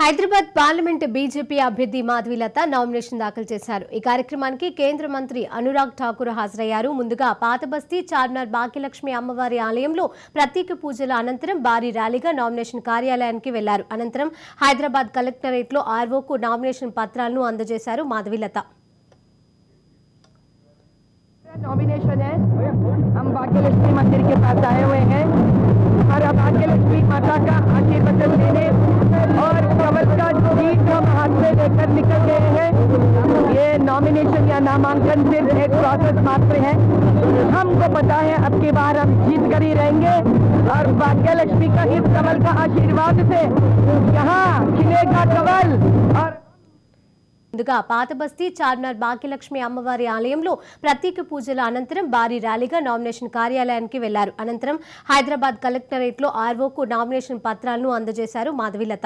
Hyderabad parliament BJP అభ్యర్థి Madhavilatha nomination దాఖలు చేశారు. ఈ కార్యక్రమానికి కేంద్ర మంత్రి అనురాగ్ ఠాకూర్ హాజరయ్యారు. ముందుగా పాతబస్తీ చార్మినార్ భాగ్యలక్ష్మి అమ్మవారి ఆలయంలో ప్రత్యేక పూజల అనంతరం భారీ ర్యాలీగా నామినేషన్ కార్యాలయానికి వెళ్లారు. అనంతరం హైదరాబాద్ కలెక్టరేట్లో ఆర్వోకు నామినేషన్ పత్రాలను అందజేశారు మాధవీలత. नॉमिनेशन है, हम भाग्यलक्ष्मी मंदिर के पास आए हुए हैं और भाग्यलक्ष्मी माता का आशीर्वाद लेने और कमल का जीत हम हाथ में लेकर निकल गए हैं। ये नॉमिनेशन या नामांकन सिर्फ एक प्रोसेस मात्र है। हमको पता है अब की बार हम जीत कर ही रहेंगे और भाग्यलक्ष्मी का इस कमल का आशीर्वाद से यहाँ खिलेगा कमल। और ముందుగా పాతబస్తీ చార్మినార్ భాగ్యలక్ష్మి అమ్మవారి ఆలయంలో ప్రత్యేక పూజల అనంతరం భారీ ర్యాలీగా నామినేషన్ కార్యాలయానికి వెళ్లారు. అనంతరం హైదరాబాద్ కలెక్టరేట్లో ఆర్వోకు నామినేషన్ పత్రాలను అందజేశారు మాధవీలత.